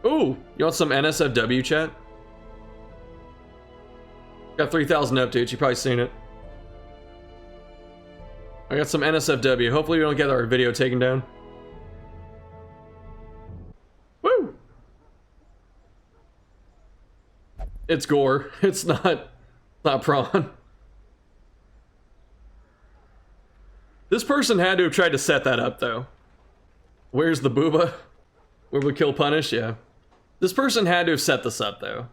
Ooh, you want some NSFW chat? Got 3,000 updates, you've probably seen it. I got some NSFW. Hopefully we don't get our video taken down. Woo! It's gore. It's not prawn. This person had to have tried to set that up, though. Where's the booba? Booba kill punish? Yeah. This person had to have set this up, though.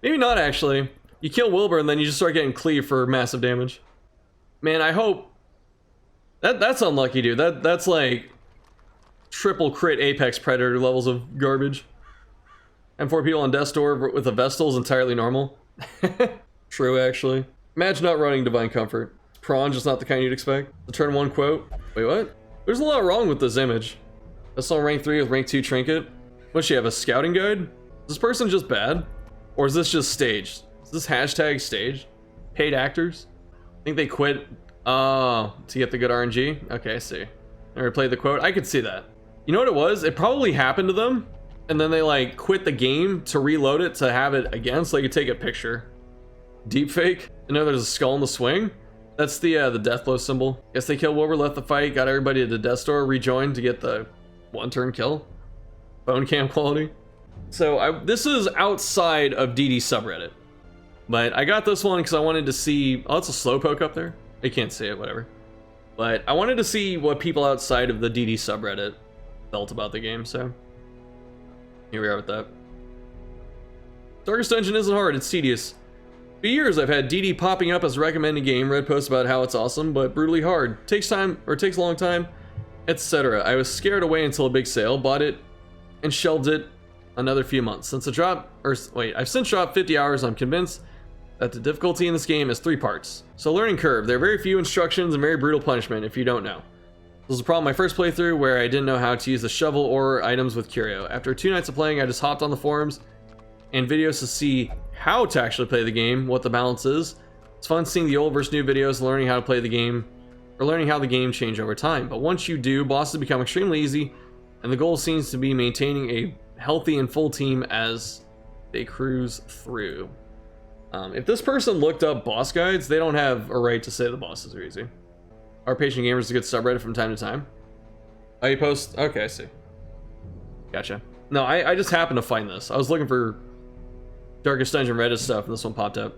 Maybe not, actually. You kill Wilbur, and then you just start getting cleave for massive damage. Man, I hope... That's unlucky, dude. That's like... triple crit Apex Predator levels of garbage. And 4 people on Death's Door with a Vestal is entirely normal. True, actually. Imagine not running Divine Comfort. Prawn, just not the kind you'd expect. The turn 1 quote. Wait, what? There's a lot wrong with this image. That's on rank 3 with rank 2 trinket. What, she have a scouting guide? Is this person just bad? Or is this just staged? Is this hashtag staged? Paid actors? I think they quit to get the good RNG? Okay, I see. I replayed the quote. I could see that. You know what it was? It probably happened to them, and then they like quit the game to reload it to have it again so they could take a picture. Deepfake? You know there's a skull in the swing? That's the death blow symbol. Guess they killed Wilbur, left the fight, got everybody to the Death's Door, rejoined to get the 1-turn kill. Phone cam quality. So this is outside of DD subreddit. But I got this one because I wanted to see... Oh, it's a slowpoke up there. You can't see it, whatever. But I wanted to see what people outside of the DD subreddit felt about the game, so... Here we are with that. Darkest Dungeon isn't hard, it's tedious. For years I've had DD popping up as a recommended game, read posts about how it's awesome, but brutally hard. Takes time, or takes a long time, etc. I was scared away until a big sale, bought it, and shelved it another few months. Since the drop, I've since dropped 50 hours, I'm convinced that the difficulty in this game is 3 parts. So learning curve, there are very few instructions and very brutal punishment if you don't know. This was a problem my first playthrough where I didn't know how to use the shovel or items with Curio. After 2 nights of playing, I just hopped on the forums and videos to see how to actually play the game, what the balance is. It's fun seeing the old versus new videos, learning how to play the game, or learning how the game changed over time. But once you do, bosses become extremely easy, and the goal seems to be maintaining a healthy and full team as they cruise through. If this person looked up boss guides, they don't have a right to say the bosses are easy. Our Patient Gamers is a good subreddit from time to time. Oh, you post? Okay, I see. Gotcha. No, I just happened to find this. I was looking for Darkest Dungeon Reddit stuff, and this one popped up.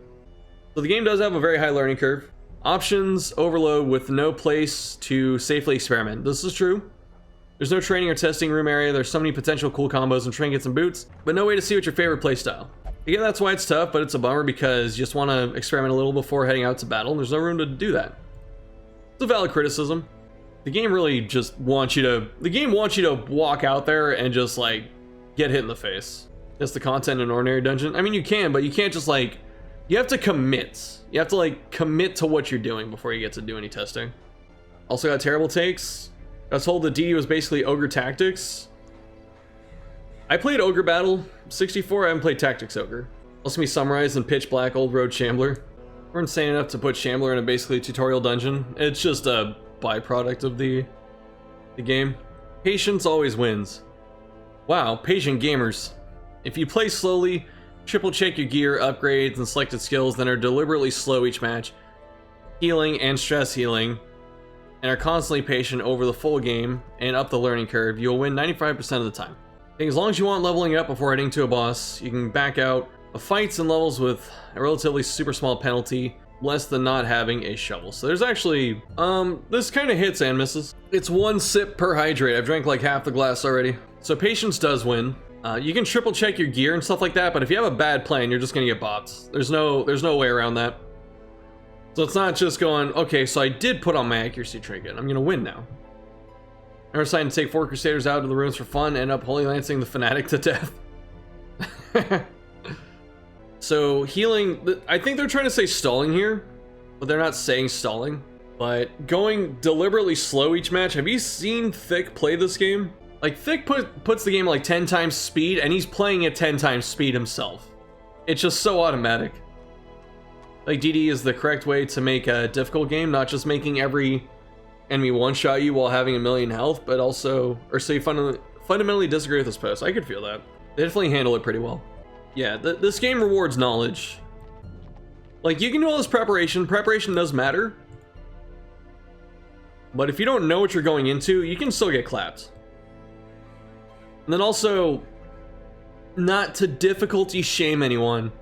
So the game does have a very high learning curve. Options overload with no place to safely experiment. This is true. There's no training or testing room area. There's so many potential cool combos and trinkets and boots, but no way to see what your favorite playstyle. Again, that's why it's tough, but it's a bummer because you just want to experiment a little before heading out to battle, and there's no room to do that. It's a valid criticism. The game really just wants you to... The game wants you to walk out there and just, like, get hit in the face. That's the content in an ordinary dungeon. I mean, you can, but you can't just, like... You have to commit. You have to, like, commit to what you're doing before you get to do any testing. Also got terrible takes. I was told that DD was basically Ogre Tactics. I played Ogre Battle 64, I haven't played Tactics Ogre. Also me summarized in Pitch Black Old Road Shambler. We're insane enough to put Shambler in a basically tutorial dungeon. It's just a byproduct of the game. Patience always wins. Wow, patient gamers. If you play slowly, triple check your gear, upgrades, and selected skills, then are deliberately slow each match, healing and stress healing, and are constantly patient over the full game and up the learning curve, you'll win 95% of the time. I think as long as you want leveling up before heading to a boss, you can back out of fights and levels with a relatively super small penalty, less than not having a shovel. So there's actually, this kind of hits and misses. It's 1 sip per hydrate. I've drank like half the glass already. So patience does win. You can triple check your gear and stuff like that, but if you have a bad plan, you're just gonna get bopped. There's no way around that. So it's not just going, okay, so I did put on my accuracy trinket, I'm gonna win now. I decided to take 4 Crusaders out of the ruins for fun, end up Holy Lancing the Fanatic to death. So healing, I think they're trying to say stalling here, but they're not saying stalling. But going deliberately slow each match, have you seen Thick play this game? Like, Thick puts the game like 10 times speed, and he's playing at 10 times speed himself. It's just so automatic. Like, DD is the correct way to make a difficult game, not just making every enemy one-shot you while having a million health, but also... Or so you fundamentally disagree with this post. I could feel that. They definitely handle it pretty well. Yeah, this game rewards knowledge. Like, you can do all this preparation. Preparation does matter. But if you don't know what you're going into, you can still get clapped. And then also, not to difficulty shame anyone,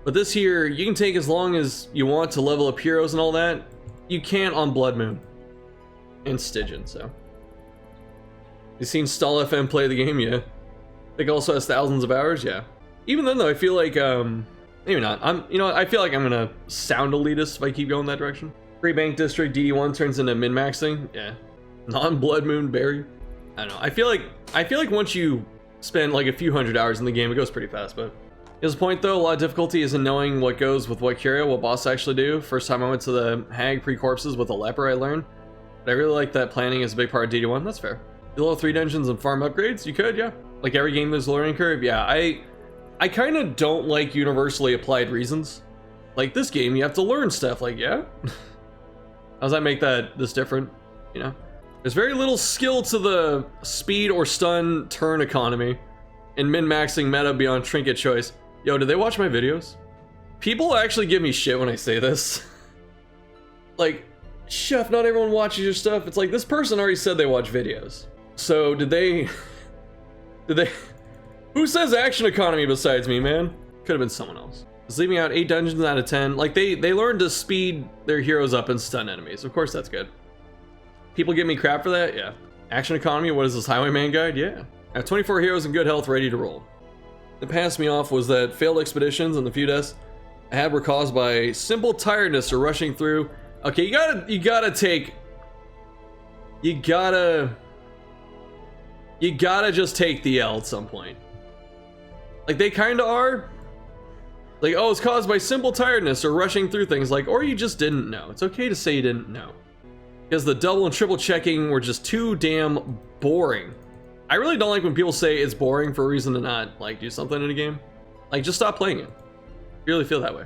but this here, you can take as long as you want to level up heroes and all that. You can't on Blood Moon and Stygian, so. You've seen Stall FM play the game, yeah. I think also has thousands of hours, yeah. Even then though, I feel like, maybe not. I feel like I'm gonna sound elitist if I keep going that direction. Free Bank District DD1 turns into min-maxing, yeah. Non-Blood Moon Berry. I don't know. I feel like once you spend like a few hundred hours in the game, it goes pretty fast, but. His point though, a lot of difficulty is in knowing what goes with what curio, what boss actually do. First time I went to the Hag pre-corpses with a leper, I learned. But I really like that planning is a big part of DD1, that's fair. The level 3 dungeons and farm upgrades, you could, yeah. Like every game there's a learning curve, yeah. I kind of don't like universally applied reasons. Like this game, you have to learn stuff, like, yeah. How does that make this different, you know? There's very little skill to the speed or stun turn economy and min-maxing meta beyond trinket choice. Yo, did they watch my videos? People actually give me shit when I say this. Like, Chef, not everyone watches your stuff. It's like, this person already said they watch videos. So, did they... Who says action economy besides me, man? Could have been someone else. It's leaving out 8 dungeons out of 10. Like, they learned to speed their heroes up and stun enemies. Of course, that's good. People give me crap for that? Yeah. Action economy, what is this, Highwayman guide? Yeah. I have 24 heroes in good health ready to roll. What passed me off was that failed expeditions and the few deaths I had were caused by simple tiredness or rushing through. Okay, you gotta just take the L at some point. Like, they kinda are. Like, oh, it's caused by simple tiredness or rushing through things, like, or you just didn't know. It's okay to say you didn't know. Because the double and triple checking were just too damn boring. I really don't like when people say it's boring for a reason to not, like, do something in a game. Like, just stop playing it. If you really feel that way.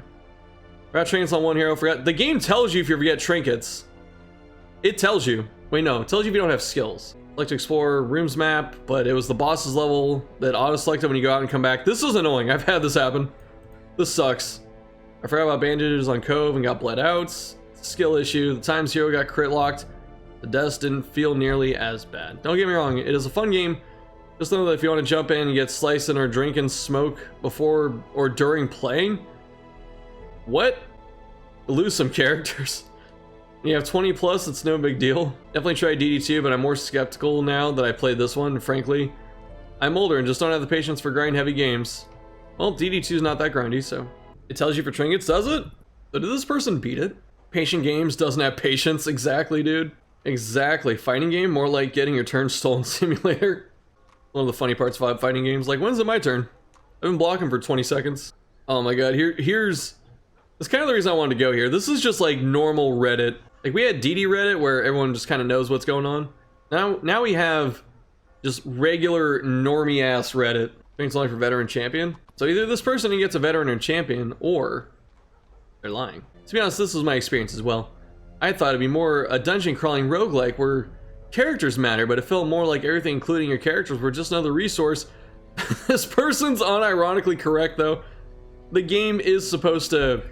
Forgot trinkets on one hero, forgot. The game tells you if you forget trinkets. It tells you. Wait, no, it tells you if you don't have skills. I like to explore rooms map, but it was the boss's level that auto-selected when you go out and come back. This is annoying, I've had this happen. This sucks. I forgot about bandages on Cove and got bled out. Skill issue, the times hero got crit locked. The deaths didn't feel nearly as bad. Don't get me wrong, it is a fun game. Just know that if you want to jump in and get slicing or drinking smoke before or during playing, what? Lose some characters. You have 20 plus, it's no big deal. Definitely tried DD2, but I'm more skeptical now that I played this one. Frankly, I'm older and just don't have the patience for grind heavy games. Well, DD2 is not that grindy, so. It tells you for trinkets, does it? So did this person beat it? Patient games doesn't have patience. Exactly, dude. Exactly. Fighting game, more like getting your turn stolen simulator. One of the funny parts of fighting games. Like, when's it my turn? I've been blocking for 20 seconds. Oh my god, here's... That's kind of the reason I wanted to go here. This is just like normal Reddit. Like, we had DD Reddit where everyone just kind of knows what's going on. Now we have just regular normie-ass Reddit. Thanks only for veteran champion. So either this person gets a veteran or champion, or they're lying. To be honest, this was my experience as well. I thought it'd be more a dungeon crawling roguelike where characters matter, but it felt more like everything including your characters were just another resource. This person's unironically correct though. The game is supposed to...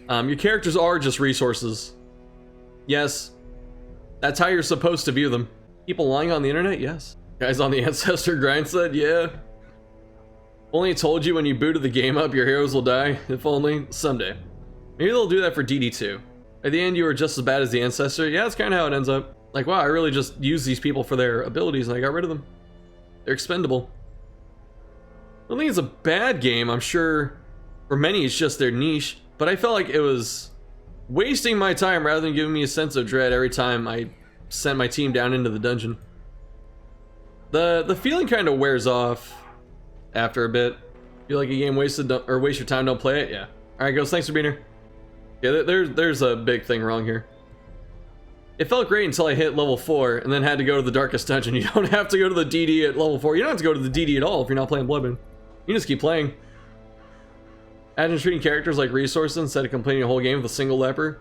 your characters are just resources. Yes. That's how you're supposed to view them. People lying on the internet? Yes. Guys on the Ancestor grind said, yeah. Only told you when you booted the game up your heroes will die. If only. Someday. Maybe they'll do that for DD2. At the end you were just as bad as the Ancestor. Yeah, that's kind of how it ends up. Like, wow, I really just used these people for their abilities and I got rid of them. They're expendable. I don't think it's a bad game. I'm sure for many it's just their niche. But I felt like it was wasting my time rather than giving me a sense of dread every time I sent my team down into the dungeon. The feeling kind of wears off after a bit. Feel like a game wasted or waste your time, don't play it? Yeah. Alright, Ghost, thanks for being here. Yeah, there's a big thing wrong here. It felt great until I hit level 4 and then had to go to the darkest dungeon. You don't have to go to the DD at level 4. You don't have to go to the DD at all if you're not playing Bloodmoon. You just keep playing. Imagine treating characters like resources instead of completing a whole game with a single leper.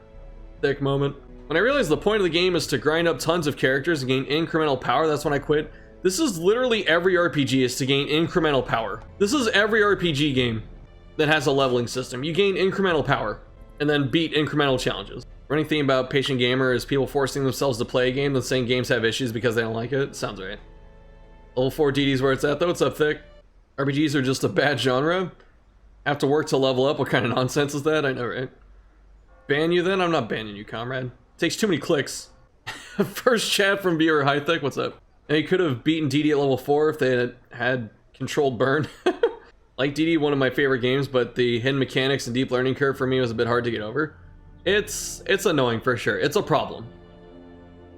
Thick moment. When I realized the point of the game is to grind up tons of characters and gain incremental power, that's when I quit. This is literally every RPG is to gain incremental power. This is every RPG game that has a leveling system. You gain incremental power and then beat incremental challenges. Running theme about patient gamer is people forcing themselves to play a game and saying games have issues because they don't like it. Sounds right. Level 4 DD's where it's at though. What's up, Thick? RPGs are just a bad genre. Have to work to level up. What kind of nonsense is that? I know, right? Ban you then? I'm not banning you, comrade. Takes too many clicks. First chat from viewer High Thick. What's up? And he could have beaten DD at level 4 if they had controlled burn. Like DD, one of my favorite games, but the hidden mechanics and deep learning curve for me was a bit hard to get over. It's annoying for sure. It's a problem.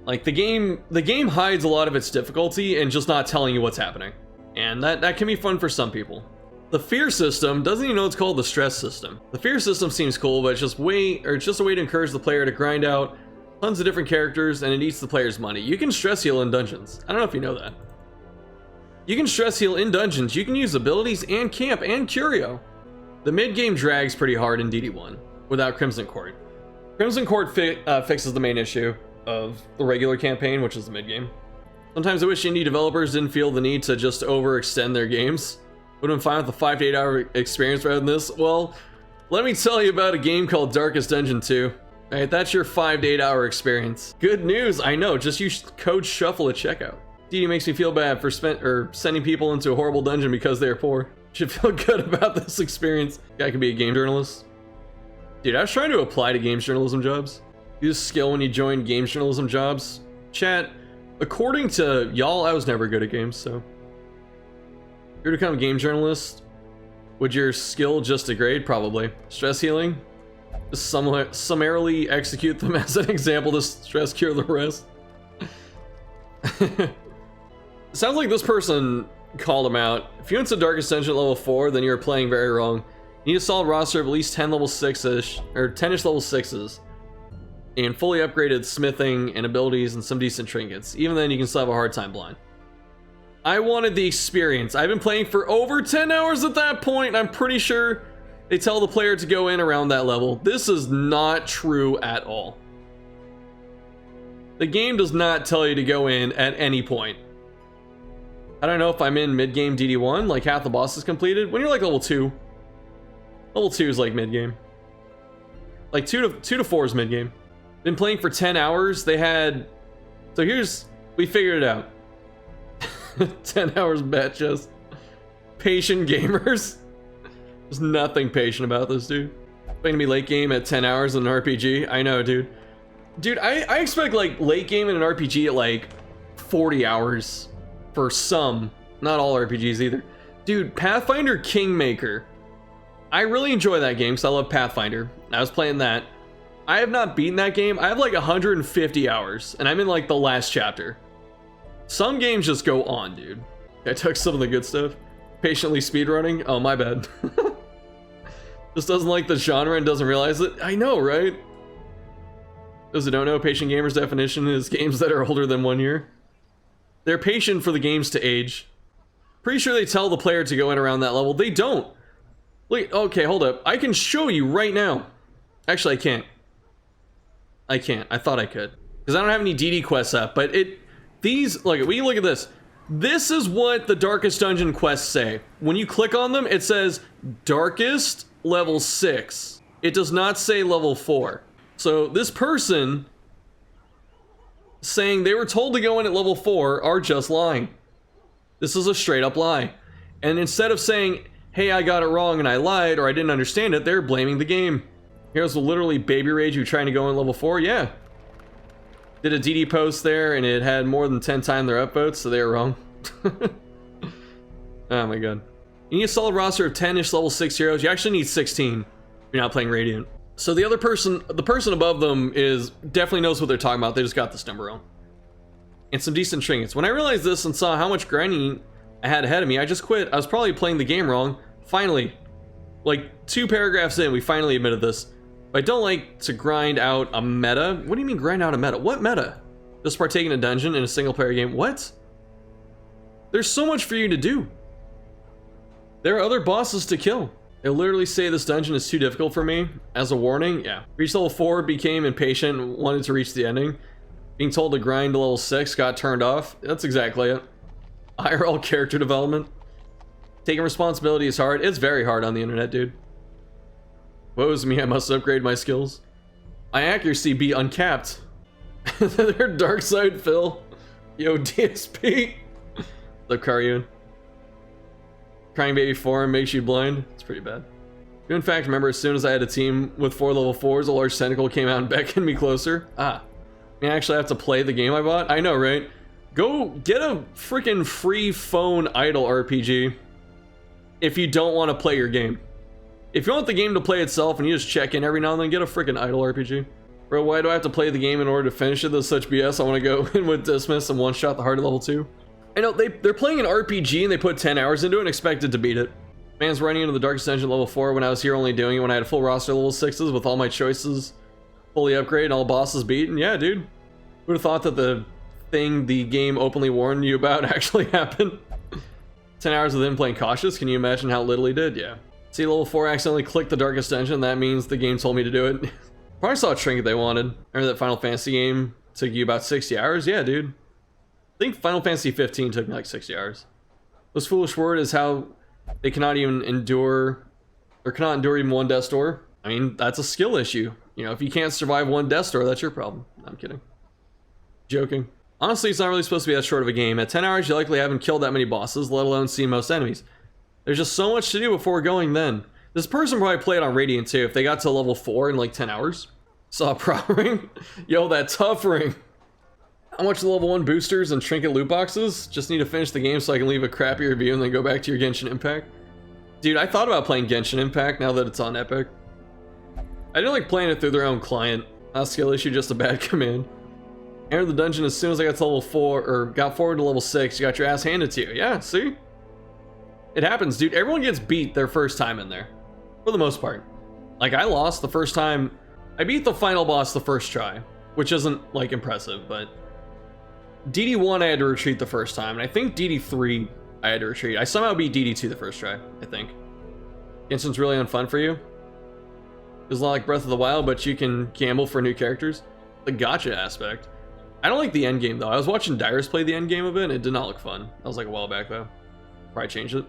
Like the game hides a lot of its difficulty and just not telling you what's happening. And that can be fun for some people. The fear system doesn't even know it's called the stress system. The fear system seems cool, but it's just a way to encourage the player to grind out tons of different characters, and it eats the player's money. You can stress heal in dungeons. I don't know if you know that. You can stress heal in dungeons. You can use abilities and camp and curio. The mid-game drags pretty hard in DD1 without Crimson Court. Crimson Court fixes the main issue of the regular campaign, which is the mid-game. Sometimes I wish indie developers didn't feel the need to just overextend their games. Would have been fine with a 5 to 8 hour experience rather than this. Well, let me tell you about a game called Darkest Dungeon 2. Alright, that's your 5 to 8 hour experience. Good news, I know, just use code Shuffle at checkout. DD makes me feel bad for sending people into a horrible dungeon because they are poor. Should feel good about this experience. Guy could be a game journalist. Dude, I was trying to apply to games journalism jobs. Use skill when you join games journalism jobs. Chat, according to y'all, I was never good at games, so. If you're to become a game journalist, would your skill just degrade? Probably. Stress healing? Just summarily execute them as an example to stress cure the rest. Sounds like this person called him out. If you went to Darkest Dungeon at level 4, then you're playing very wrong. You need a solid roster of at least 10 level 6-ish, or 10-ish level 6s. And fully upgraded smithing and abilities and some decent trinkets. Even then, you can still have a hard time blind. I wanted the experience. I've been playing for over 10 hours at that point, and I'm pretty sure they tell the player to go in around that level. This is not true at all. The game does not tell you to go in at any point. I don't know if I'm in mid-game DD1, like half the boss is completed. When you're like level 2. Level 2 is like mid-game. Like 2 to 4 is mid-game. Been playing for 10 hours. They had... So we figured it out. 10 hours bet just. Patient gamers. There's nothing patient about this, dude. Going to be late game at 10 hours in an RPG. I know, dude. Dude, I expect like late game in an RPG at like 40 hours for some. Not all RPGs either. Dude, Pathfinder Kingmaker. I really enjoy that game because I love Pathfinder. I was playing that. I have not beaten that game. I have like 150 hours and I'm in like the last chapter. Some games just go on, dude. I took some of the good stuff. Patiently speedrunning? Oh, my bad. Just doesn't like the genre and doesn't realize it? I know, right? Those who don't know, patient gamers definition is games that are older than 1 year. They're patient for the games to age. Pretty sure they tell the player to go in around that level. They don't. Wait, okay, hold up. I can show you right now. Actually, I can't. I can't. I thought I could. Because I don't have any DD quests up, but we look at this. This is what the Darkest Dungeon quests say. When you click on them, it says Darkest level 6. It does not say level 4. So this person saying they were told to go in at level 4 are just lying. This is a straight up lie. And instead of saying, hey, I got it wrong and I lied or I didn't understand it, they're blaming the game. Here's literally Baby Rage who trying to go in level 4. Yeah. Did a DD post there and it had more than 10 times their upvotes, so they were wrong. Oh my god. You need a solid roster of 10-ish level 6 heroes. You actually need 16 if you're not playing Radiant. So the other person, the person above them definitely knows what they're talking about. They just got this number wrong. And some decent trinkets. When I realized this and saw how much grinding I had ahead of me, I just quit. I was probably playing the game wrong. Finally, like 2 paragraphs in, we finally admitted this. I don't like to grind out a meta. What do you mean grind out a meta? What meta? Just partake in a dungeon in a single player game. What? There's so much for you to do. There are other bosses to kill. It'll literally say this dungeon is too difficult for me. As a warning, yeah. Reached level 4, became impatient, and wanted to reach the ending. Being told to grind to level 6, got turned off. That's exactly it. IRL character development. Taking responsibility is hard. It's very hard on the internet, dude. Woe's me, I must upgrade my skills. My accuracy be uncapped. Their dark side, Phil. Yo, DSP. The Karyun. Crying baby form makes you blind. It's pretty bad. Do in fact remember, as soon as I had a team with 4 level 4s, a large tentacle came out and beckoned me closer. Ah. I actually have to play the game I bought? I know, right? Go get a freaking free phone idle RPG if you don't want to play your game. If you want the game to play itself and you just check in every now and then, get a freaking idle RPG. Bro, why do I have to play the game in order to finish it? That's such BS. I want to go in with Dismiss and one-shot the heart of level 2. I know, they're playing an RPG and they put 10 hours into it and expected to beat it. Man's running into the Darkest Dungeon level 4 when I was here only doing it when I had a full roster level 6s with all my choices fully upgraded and all bosses beaten. Yeah, dude. Who would have thought that the thing the game openly warned you about actually happened? 10 hours of them playing cautious. Can you imagine how little he did? Yeah. See, level 4 accidentally clicked the Darkest Dungeon. That means the game told me to do it. Probably saw a trinket they wanted. Remember that Final Fantasy game took you about 60 hours? Yeah, dude. I think Final Fantasy 15 took me like 60 hours. This foolish word is how they cannot even endure, or cannot endure even one death door. I mean, that's a skill issue. You know, if you can't survive one death door, that's your problem. No, I'm kidding. Joking. Honestly, it's not really supposed to be that short of a game. At 10 hours, you likely haven't killed that many bosses, let alone seen most enemies. There's just so much to do before going then. This person probably played on Radiant too, if they got to level 4 in like 10 hours. Saw a prop ring? Yo, that tough ring. How much level 1 boosters and trinket loot boxes? Just need to finish the game so I can leave a crappy review and then go back to your Genshin Impact. Dude, I thought about playing Genshin Impact now that it's on Epic. I didn't like playing it through their own client. Not a skill issue, just a bad command. Entered the dungeon as soon as I got to level 4, or got forward to level 6, you got your ass handed to you. Yeah, see? It happens, dude. Everyone gets beat their first time in there. For the most part. Like, I lost the first time. I beat the final boss the first try, which isn't, like, impressive, but DD1 I had to retreat the first time, and I think DD3 I had to retreat. I somehow beat DD2 the first try, I think. Genshin's really unfun for you. It's not like Breath of the Wild, but you can gamble for new characters. The gacha aspect. I don't like the end game though. I was watching Dyrus play the end game of it, and it did not look fun. That was like a while back though. Probably changed it.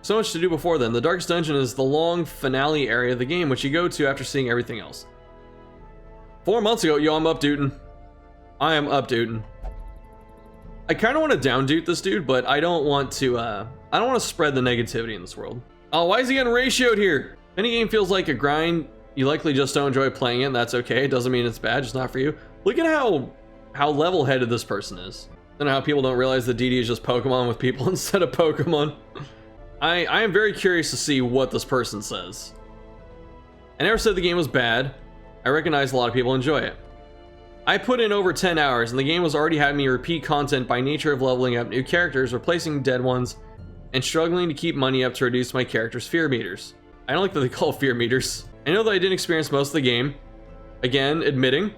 So much to do before then. The Darkest Dungeon is the long finale area of the game, which you go to after seeing everything else. 4 months ago, yo, I'm up duting. I am up duting. I kind of want to down dude this dude, but I don't want to spread the negativity in this world. Oh, why is he getting ratioed here? If any game feels like a grind, you likely just don't enjoy playing it, and that's okay. It doesn't mean it's bad, just not for you. Look at how level-headed this person is. I don't know how people don't realize that DD is just Pokemon with people instead of Pokemon. I am very curious to see what this person says. I never said the game was bad. I recognize a lot of people enjoy it. I put in over 10 hours, and the game was already having me repeat content by nature of leveling up new characters, replacing dead ones, and struggling to keep money up to reduce my character's fear meters. I don't like that they call it fear meters. I know that I didn't experience most of the game. Again, admitting.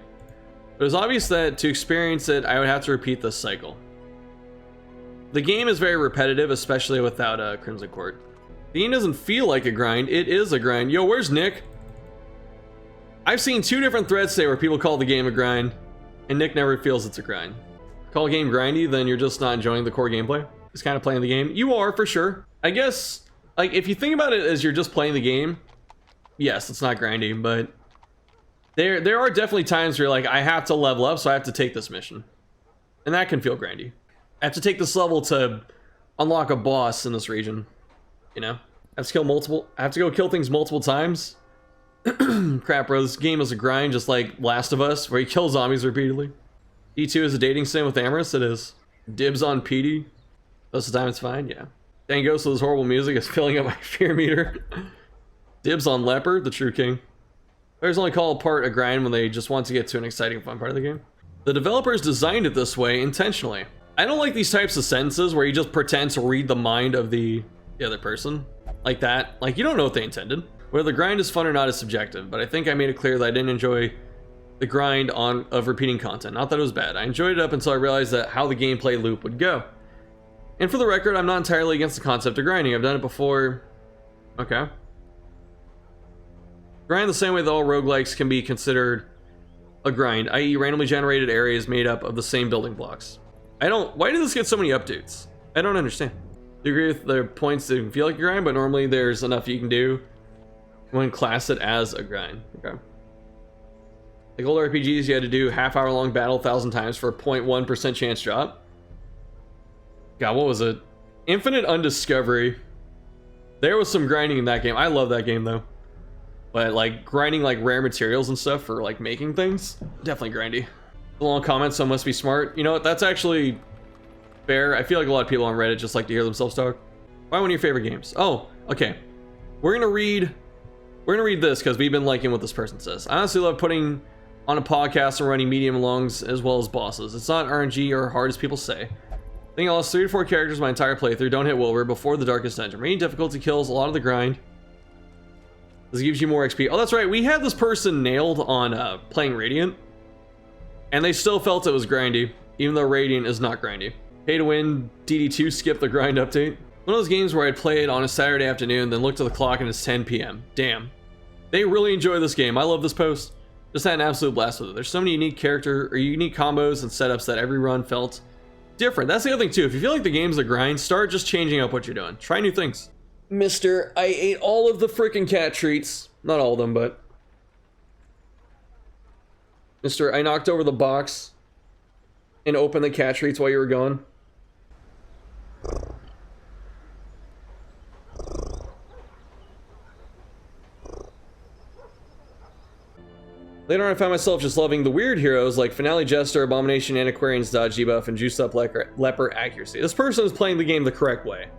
But it was obvious that to experience it, I would have to repeat this cycle. The game is very repetitive, especially without Crimson Court. The game doesn't feel like a grind, it is a grind. Yo, where's Nick? I've seen 2 different threads today where people call the game a grind, and Nick never feels it's a grind. Call a game grindy, then you're just not enjoying the core gameplay. Just kind of playing the game. You are, for sure. I guess, like, if you think about it as you're just playing the game, yes, it's not grindy, but there are definitely times where you're like, I have to level up, so I have to take this mission. And that can feel grindy. I have to take this level to unlock a boss in this region. You know? I have to go kill things multiple times. Crap, bro, this game is a grind just like Last of Us, where you kill zombies repeatedly. E2 is a dating sim with Amorous, it is. Dibs on PD. Most of the time it's fine, yeah. Dang Ghost with his horrible music is filling up my fear meter. Dibs on Leopard, the true king. Players only call a part a grind when they just want to get to an exciting fun part of the game. The developers designed it this way intentionally. I don't like these types of sentences where you just pretend to read the mind of the other person. Like that. Like, you don't know what they intended. Whether the grind is fun or not is subjective, but I think I made it clear that I didn't enjoy the grind of repeating content. Not that it was bad. I enjoyed it up until I realized that how the gameplay loop would go. And for the record, I'm not entirely against the concept of grinding. I've done it before. Okay. Grind the same way that all roguelikes can be considered a grind, i.e. randomly generated areas made up of the same building blocks. Why did this get so many updates? I don't understand. You agree with their points that feel like a grind, but normally there's enough you can do when class it as a grind. Okay. Like old RPGs, you had to do half-hour long battle 1,000 times for a 0.1% chance drop. God, what was it? Infinite Undiscovery. There was some grinding in that game. I love that game though. But like grinding like rare materials and stuff for like making things, definitely grindy. A long comment, so must be smart. You know what? That's actually fair. I feel like a lot of people on Reddit just like to hear themselves talk. Find one of your favorite games. Oh, okay. We're gonna read this because we've been liking what this person says. I honestly love putting on a podcast and running medium longs as well as bosses. It's not RNG or hard as people say. I think I lost 3 to 4 characters my entire playthrough. Don't hit Wilbur before the darkest dungeon. Rating difficulty kills a lot of the grind. This gives you more XP. Oh, that's right. We had this person nailed on playing Radiant, and they still felt it was grindy, even though Radiant is not grindy. Pay to win DD2 skip the grind update. One of those games where I'd play it on a Saturday afternoon, then look to the clock and it's 10 p.m. Damn. They really enjoy this game. I love this post. Just had an absolute blast with it. There's so many unique unique combos and setups that every run felt different. That's the other thing too. If you feel like the game's a grind, start just changing up what you're doing. Try new things. Mister, I ate all of the freaking cat treats. Not all of them, but... Mister, I knocked over the box and opened the cat treats while you were gone. Later on, I found myself just loving the weird heroes like Finale Jester, Abomination, Antiquarian's dodge debuff, and Juiced Up Leper accuracy. This person is playing the game the correct way.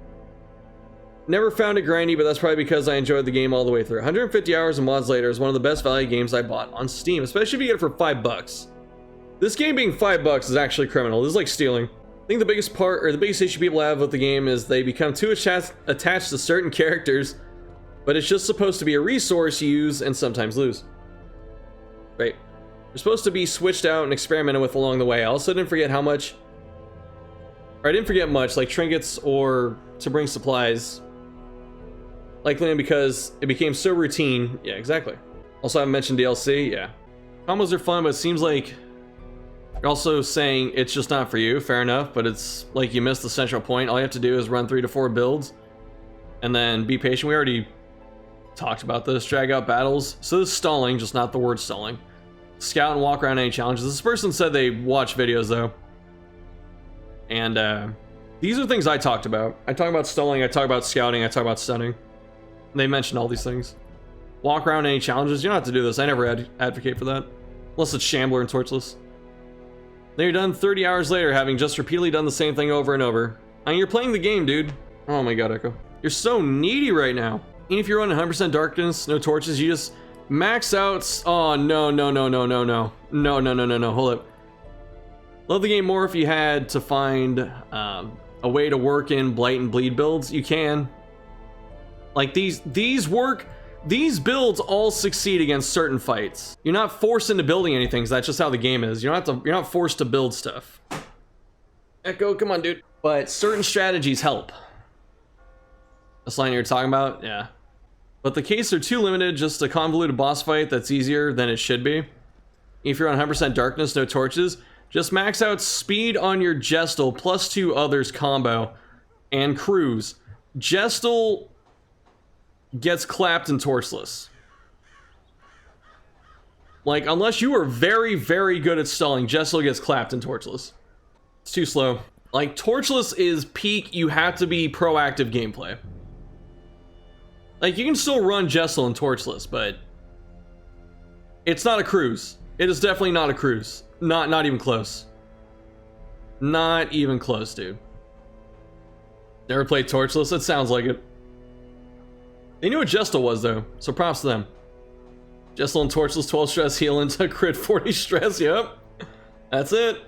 Never found it grindy, but that's probably because I enjoyed the game all the way through. 150 hours and mods later is one of the best value games I bought on Steam, especially if you get it for $5. This game being $5 is actually criminal. This is like stealing. I think the biggest part, or the biggest issue people have with the game is they become too attached to certain characters, but it's just supposed to be a resource you use and sometimes lose. Right. They're supposed to be switched out and experimented with along the way. I also didn't forget how much, or I didn't forget much, like trinkets or to bring supplies. Likely because it became so routine. Yeah, exactly. Also, I haven't mentioned DLC. Yeah. Combos are fun, but it seems like you're also saying it's just not for you. Fair enough, but it's like you missed the central point. All you have to do is run 3 to 4 builds and then be patient. We already talked about this. Drag out battles. So this is stalling, just not the word stalling. Scout and walk around any challenges. This person said they watch videos though. And these are things I talked about. I talk about stalling, I talk about scouting, I talk about stunning. They mentioned all these things. Walk around any challenges. You don't have to do this. I never advocate for that. Unless it's Shambler and Torchless. Then you're done 30 hours later, having just repeatedly done the same thing over and over. I mean, you're playing the game, dude. Oh my god, Echo. You're so needy right now. Even if you're running 100% darkness, no torches, you just max out. Oh, no. Hold up. Love the game more if you had to find a way to work in blight and bleed builds. You can. Like these builds all succeed against certain fights. You're not forced into building anything, so that's just how the game is. You're not forced to build stuff. Echo, come on, dude. But certain strategies help. This line you're talking about, yeah. But the cases are too limited, just a convoluted boss fight that's easier than it should be. If you're on 100% darkness, no torches, just max out speed on your Gestal plus 2 others combo and cruise. Gestal gets clapped and torchless. Like, unless you are very, very good at stalling, Gestal gets clapped and torchless. It's too slow. Like, torchless is peak, you have to be proactive gameplay. Like, you can still run Gestal and torchless, but it's not a cruise. It is definitely not a cruise. Not even close. Not even close, dude. Never played torchless? It sounds like it. They knew what Gestal was, though, so props to them. Gestal and torchless 12 stress heal into crit 40 stress, yep. That's it.